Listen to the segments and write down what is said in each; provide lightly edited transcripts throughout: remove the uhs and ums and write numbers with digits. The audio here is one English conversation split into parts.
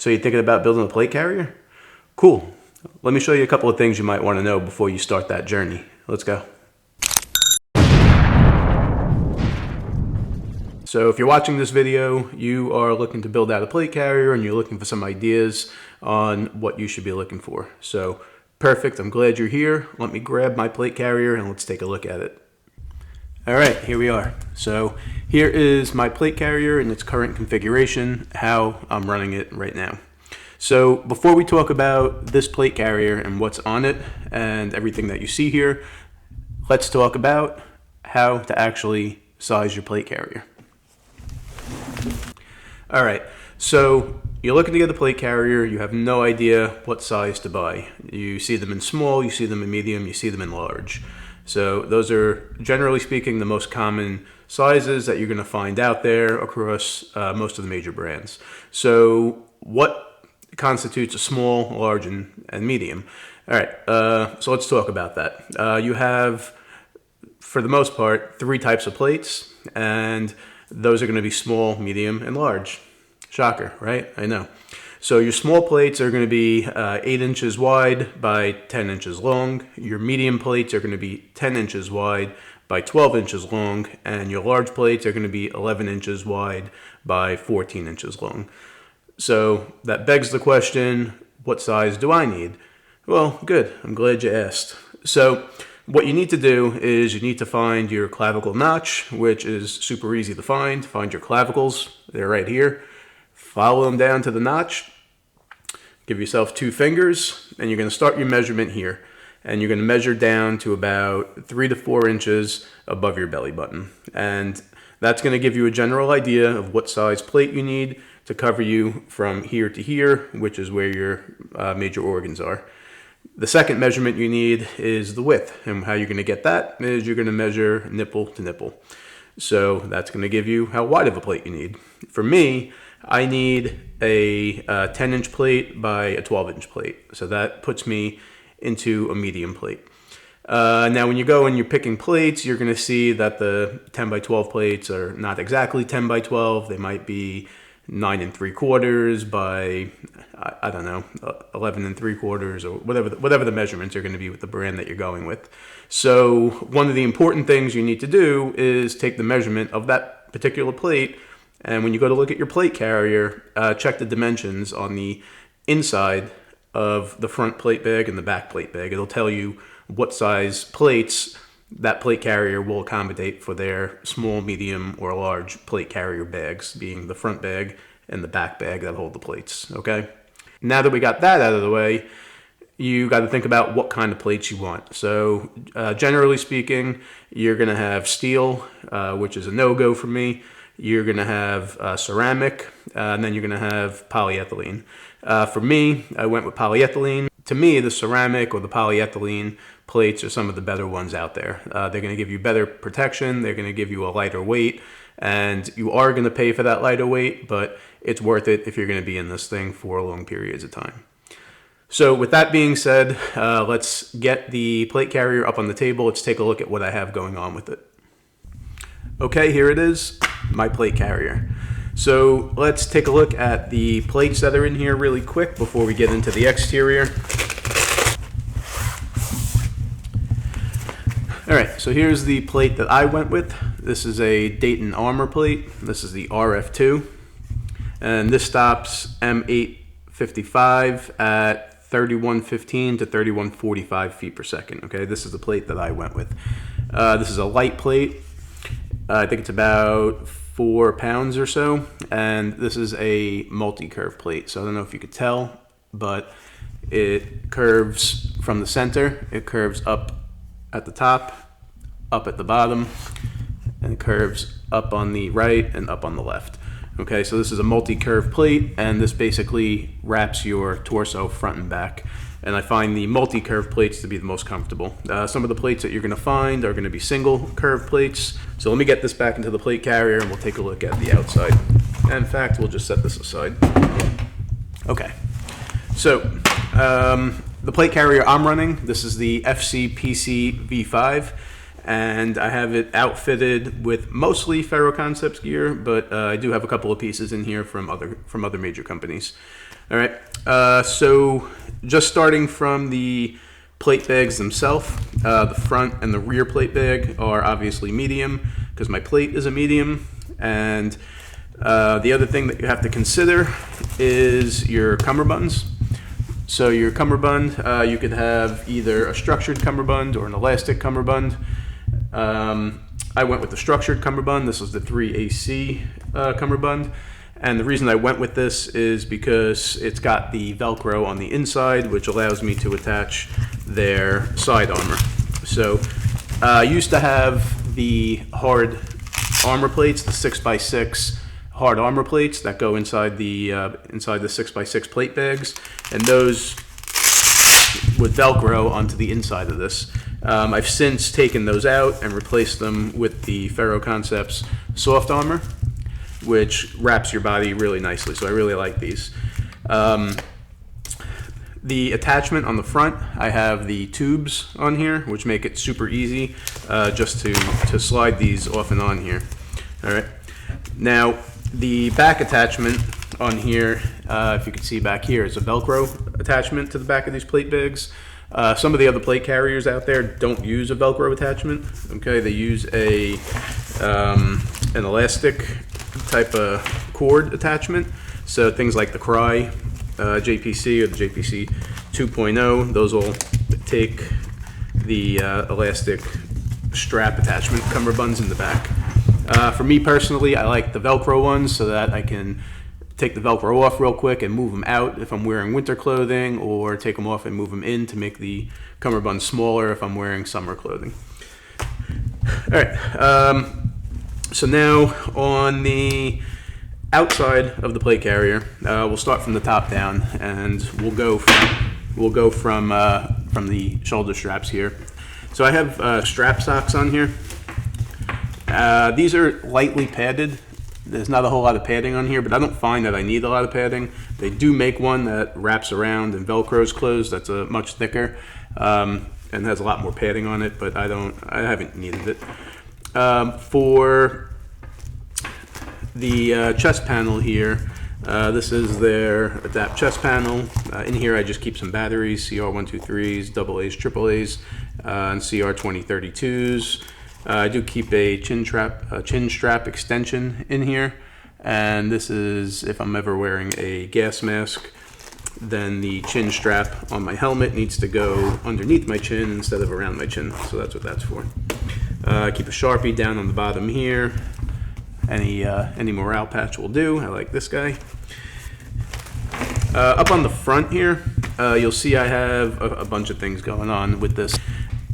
So you're thinking about building a plate carrier? Cool. Let me show you a couple of things you might want to know before you start that journey. Let's go. So if you're watching this video, you are looking to build out a plate carrier and you're looking for some ideas on what you should be looking for. So perfect, I'm glad you're here. Let me grab my plate carrier and let's take a look at it. All right, here we are. So here is my plate carrier in its current configuration, how I'm running it right now. So before we talk about this plate carrier and what's on it and everything that you see here, let's talk about how to actually size your plate carrier. All right, so you're looking to get a plate carrier, you have no idea what size to buy. You see them in small, you see them in medium, you see them in large. So those are, generally speaking, the most common sizes that you're going to find out there across most of the major brands. So what constitutes a small, large, and medium? All right, so let's talk about that. You have, for the most part, 3 types of plates, and those are going to be small, medium, and large. Shocker, right? I know. So your small plates are going to be 8 inches wide by 10 inches long. Your medium plates are going to be 10 inches wide by 12 inches long. And your large plates are going to be 11 inches wide by 14 inches long. So that begs the question, what size do I need? Well, good. I'm glad you asked. So what you need to do is you need to find your clavicle notch, which is super easy to find. Find your clavicles. They're right here. Follow them down to the notch. Give yourself 2 fingers, and you're going to start your measurement here. And you're going to measure down to about 3 to 4 inches above your belly button. And that's going to give you a general idea of what size plate you need to cover you from here to here, which is where your major organs are. The second measurement you need is the width. And how you're going to get that is you're going to measure nipple to nipple. So that's going to give you how wide of a plate you need. For me, I need a 10-inch plate by a 12-inch plate. So that puts me into a medium plate. Now, when you go and you're picking plates, you're going to see that the 10 by 12 plates are not exactly 10 by 12. They might be 9 3/4 by, I don't know, 11 3/4 or whatever the measurements are going to be with the brand that you're going with. So one of the important things you need to do is take the measurement of that particular plate. And when you go to look at your plate carrier, check the dimensions on the inside of the front plate bag and the back plate bag. It'll tell you what size plates that plate carrier will accommodate for their small, medium, or large plate carrier bags, being the front bag and the back bag that hold the plates, okay? Now that we got that out of the way, you got to think about what kind of plates you want. So generally speaking, you're going to have steel, which is a no-go for me. You're going to have ceramic, and then you're going to have polyethylene. For me, I went with polyethylene. To me, the ceramic or the polyethylene plates are some of the better ones out there. They're going to give you better protection. They're going to give you a lighter weight, and you are going to pay for that lighter weight, but it's worth it if you're going to be in this thing for long periods of time. So with that being said, let's get the plate carrier up on the table. Let's take a look at what I have going on with it. Okay, here it is, my plate carrier. So let's take a look at the plates that are in here really quick before we get into the exterior. All right, so here's the plate that I went with. This is a Dayton Armor plate. This is the RF2. And this stops M855 at 3115 to 3145 feet per second. Okay, this is the plate that I went with. This is a light plate. I think it's about 4 pounds or so, and this is a multi-curve plate. So I don't know if you could tell, but it curves from the center. It curves up at the top, up at the bottom, and it curves up on the right and up on the left. Okay, so this is a multi-curve plate, and this basically wraps your torso front and back. And I find the multi-curve plates to be the most comfortable. Some of the plates that you're going to find are going to be single curve plates. So let me get this back into the plate carrier and we'll take a look at the outside. And in fact, we'll just set this aside. Okay, so the plate carrier I'm running, this is the FCPC V5. and I have it outfitted with mostly Ferro Concepts gear, but I do have a couple of pieces in here from other major companies. All right, so just starting from the plate bags themselves, the front and the rear plate bag are obviously medium because my plate is a medium, and the other thing that you have to consider is your cummerbunds. So your cummerbund, you could have either a structured cummerbund or an elastic cummerbund. I went with the structured cummerbund. This was the 3AC cummerbund. And the reason I went with this is because it's got the Velcro on the inside, which allows me to attach their side armor. So I used to have the hard armor plates, the 6x6 hard armor plates that go inside the 6x6 plate bags, and those would Velcro onto the inside of this. I've since taken those out and replaced them with the Ferro Concepts soft armor, which wraps your body really nicely, so I really like these. The attachment on the front, I have the tubes on here, which make it super easy just to slide these off and on here. All right. Now, the back attachment on here, if you can see back here, is a Velcro attachment to the back of these plate bags. Some of the other plate carriers out there don't use a Velcro attachment. Okay, they use an elastic type of cord attachment. So things like the Cry JPC or the JPC 2.0, those will take the elastic strap attachment, cummerbunds in the back. For me personally, I like the Velcro ones so that I can take the Velcro off real quick and move them out if I'm wearing winter clothing, or take them off and move them in to make the cummerbund smaller if I'm wearing summer clothing. All right, so now on the outside of the plate carrier, we'll start from the top down, and we'll go from the shoulder straps here. So I have strap socks on here. These are lightly padded. There's not a whole lot of padding on here, but I don't find that I need a lot of padding. They do make one that wraps around and Velcro's closed. That's a much thicker and has a lot more padding on it, but I haven't needed it. For the chest panel here, this is their Adapt chest panel. In here I just keep some batteries, CR123s, AA's, AAA's, and CR2032s. I do keep a chin strap extension in here, and this is if I'm ever wearing a gas mask, then the chin strap on my helmet needs to go underneath my chin instead of around my chin, so that's what that's for. I keep a Sharpie down on the bottom here. Any morale patch will do. I like this guy. Up on the front here, you'll see I have a bunch of things going on with this.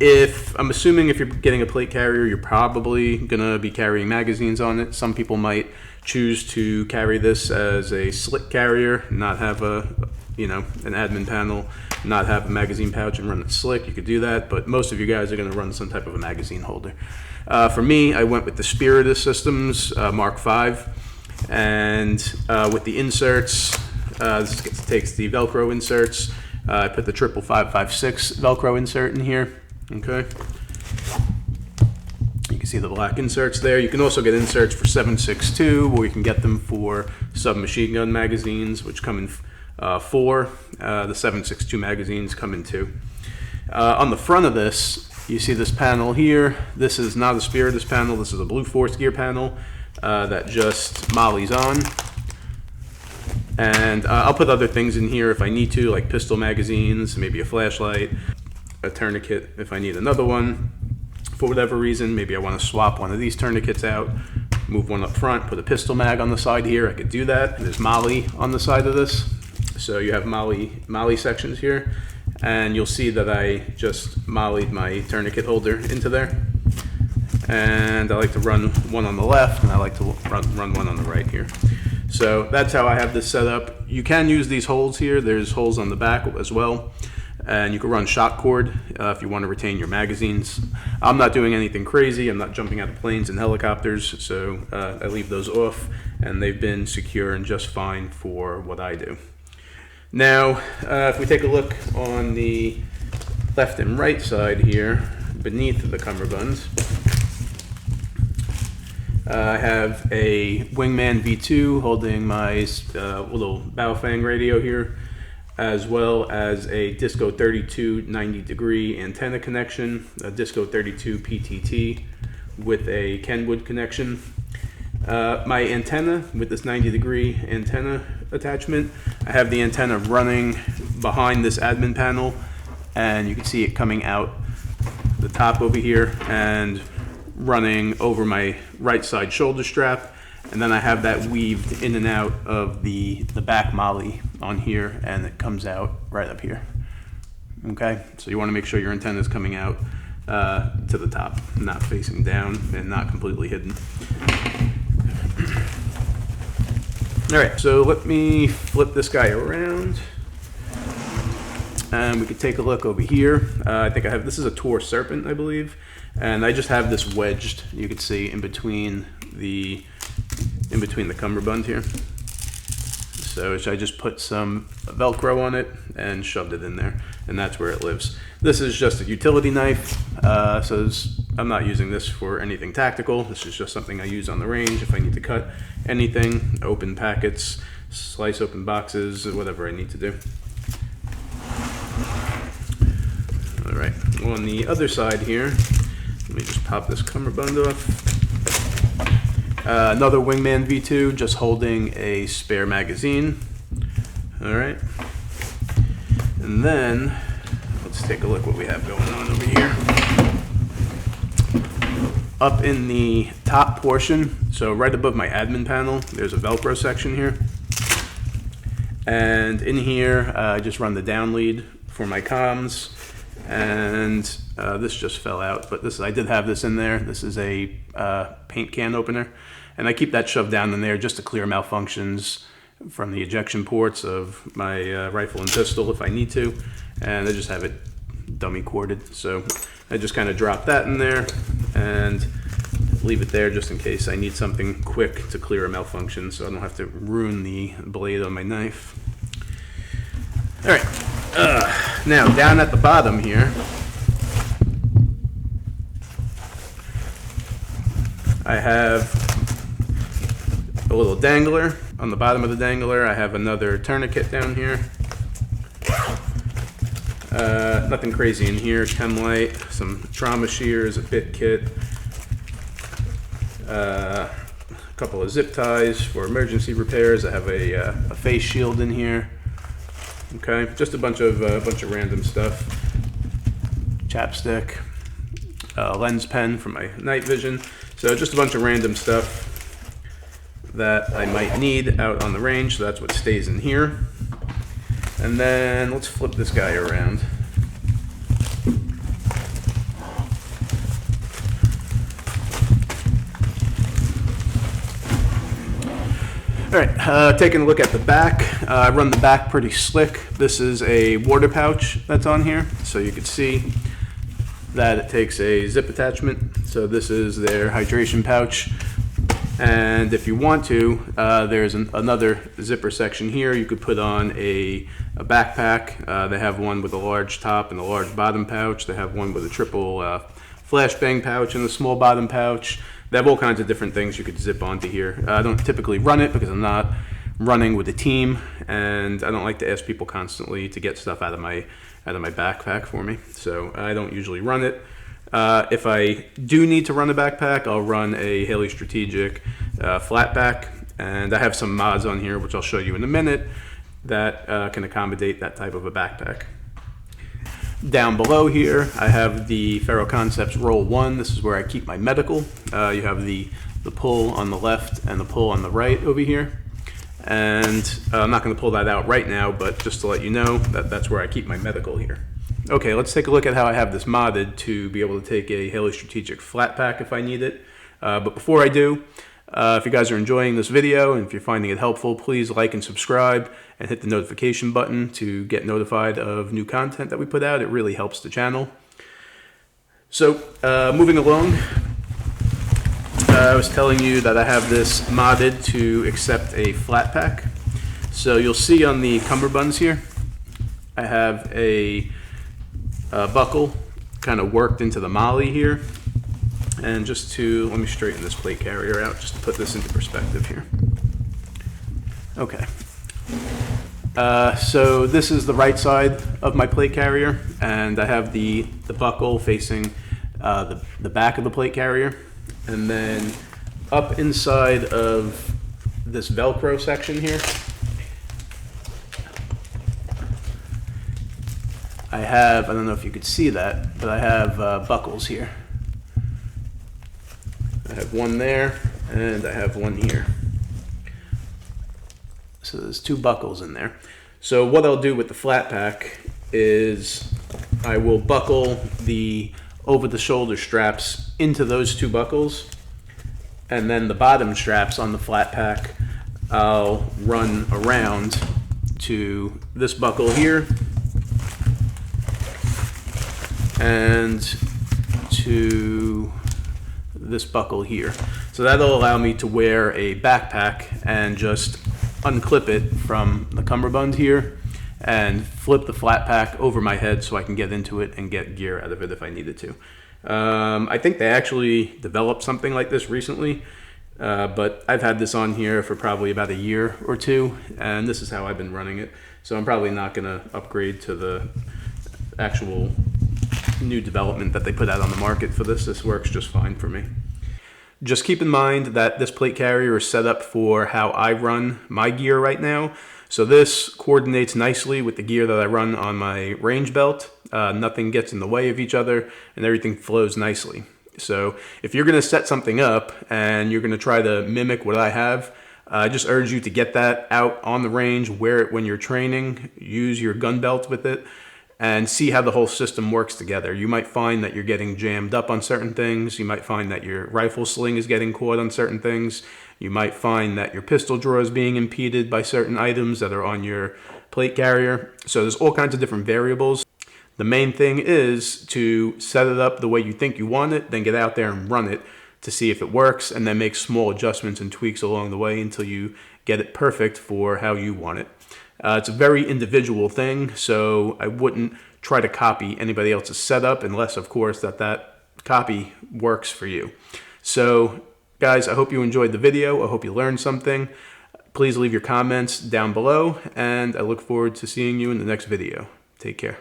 I'm assuming if you're getting a plate carrier, you're probably gonna be carrying magazines on it. Some people might choose to carry this as a slit carrier, not have an admin panel, not have a magazine pouch and run it slick. You could do that, but most of you guys are gonna run some type of a magazine holder. For me, I went with the Spiritus Systems Mark V, and with the inserts, this takes the Velcro inserts. I put the 55556 Velcro insert in here. Okay, you can see the black inserts there. You can also get inserts for 7.62, or you can get them for submachine gun magazines, which come in 4. The 7.62 magazines come in 2. On the front of this, you see this panel here. This is not a Spiritus panel. This is a Blue Force gear panel that just mollies on. And I'll put other things in here if I need to, like pistol magazines, maybe a flashlight, a tourniquet if I need another one. For whatever reason, maybe I want to swap one of these tourniquets out, move one up front, put a pistol mag on the side here. I could do that. There's molly on the side of this. So you have molly sections here. And you'll see that I just mollied my tourniquet holder into there. And I like to run one on the left, and I like to run one on the right here. So that's how I have this set up. You can use these holes here. There's holes on the back as well. And you can run shock cord if you want to retain your magazines. I'm not doing anything crazy. I'm not jumping out of planes and helicopters, so I leave those off, and they've been secure and just fine for what I do. Now, if we take a look on the left and right side here, beneath the cummerbund, I have a Wingman V2 holding my little Baofeng radio here, as well as a Disco 32 90-degree antenna connection, a Disco 32 PTT with a Kenwood connection. My antenna with this 90-degree antenna attachment, I have the antenna running behind this admin panel, and you can see it coming out the top over here and running over my right side shoulder strap, and then I have that weaved in and out of the back molly on here, and it comes out right up here. Okay, so you want to make sure your antenna is coming out to the top, not facing down and not completely hidden. All right, so let me flip this guy around, and we could take a look over here. I think I have, this is a Toor Serpent, I believe, and I just have this wedged, you can see, in between the cummerbund here. So I just put some Velcro on it and shoved it in there, and that's where it lives. This is just a utility knife, so I'm not using this for anything tactical. This is just something I use on the range if I need to cut anything, open packets, slice open boxes, whatever I need to do. All right, on the other side here, let me just pop this cummerbund off. Another Wingman V2, just holding a spare magazine. All right, and then let's take a look what we have going on over here. Up in the top portion, so right above my admin panel, there's a Velcro section here. And in here, I just run the down lead for my comms. And this just fell out, but I did have this in there. This is a paint can opener. And I keep that shoved down in there just to clear malfunctions from the ejection ports of my rifle and pistol if I need to. And I just have it dummy corded. So I just kind of drop that in there and leave it there just in case I need something quick to clear a malfunction so I don't have to ruin the blade on my knife. All right, now down at the bottom here, I have a little dangler. On the bottom of the dangler, I have another tourniquet down here. Nothing crazy in here. Chem light, some trauma shears, a bit kit, a couple of zip ties for emergency repairs. I have a face shield in here. Okay, just a bunch of random stuff. Chapstick, lens pen for my night vision. So just a bunch of random stuff that I might need out on the range. So that's what stays in here. And then let's flip this guy around. All right, taking a look at the back. I run the back pretty slick. This is a water pouch that's on here. So you can see that it takes a zip attachment. So this is their hydration pouch. And if you want to, there's another zipper section here. You could put on a backpack. They have one with a large top and a large bottom pouch. They have one with a triple flashbang pouch and a small bottom pouch. They have all kinds of different things you could zip onto here. I don't typically run it because I'm not running with a team, and I don't like to ask people constantly to get stuff out of my backpack for me. So I don't usually run it. If I do need to run a backpack, I'll run a Haley Strategic Flatpack, and I have some mods on here, which I'll show you in a minute, that can accommodate that type of a backpack. Down below here, I have the Ferro Concepts Roll 1. This is where I keep my medical. You have the pull on the left and the pull on the right over here. And I'm not going to pull that out right now, but just to let you know, that's where I keep my medical here. Okay, let's take a look at how I have this modded to be able to take a Haley Strategic Flatpack if I need it. But before I do, if you guys are enjoying this video and if you're finding it helpful, please like and subscribe and hit the notification button to get notified of new content that we put out. It really helps the channel. So moving along, I was telling you that I have this modded to accept a Flatpack. So you'll see on the cummerbunds here, I have a buckle kind of worked into the molly here. And just to, let me straighten this plate carrier out just to put this into perspective here. Okay. So this is the right side of my plate carrier, and I have the buckle facing the back of the plate carrier. And then up inside of this Velcro section here, I have, I don't know if you could see that, but I have buckles here. I have one there, and I have one here. So there's two buckles in there. So what I'll do with the Flatpack is I will buckle the over-the-shoulder straps into those two buckles, and then the bottom straps on the Flatpack I'll run around to this buckle here and to this buckle here. So that'll allow me to wear a backpack and just unclip it from the cummerbund here and flip the Flatpack over my head so I can get into it and get gear out of it if I needed to. I think they actually developed something like this recently, but I've had this on here for probably about a year or two, and this is how I've been running it. So I'm probably not going to upgrade to the actual new development that they put out on the market for this. This works just fine for me. Just keep in mind that this plate carrier is set up for how I run my gear right now. So this coordinates nicely with the gear that I run on my range belt. Nothing gets in the way of each other and everything flows nicely. So if you're going to set something up and you're going to try to mimic what I have, I just urge you to get that out on the range, wear it when you're training, use your gun belt with it, and see how the whole system works together. You might find that you're getting jammed up on certain things. You might find that your rifle sling is getting caught on certain things. You might find that your pistol drawer is being impeded by certain items that are on your plate carrier. So there's all kinds of different variables. The main thing is to set it up the way you think you want it, then get out there and run it to see if it works, and then make small adjustments and tweaks along the way until you get it perfect for how you want it. It's a very individual thing, so I wouldn't try to copy anybody else's setup unless, of course, that copy works for you. So, guys, I hope you enjoyed the video. I hope you learned something. Please leave your comments down below, and I look forward to seeing you in the next video. Take care.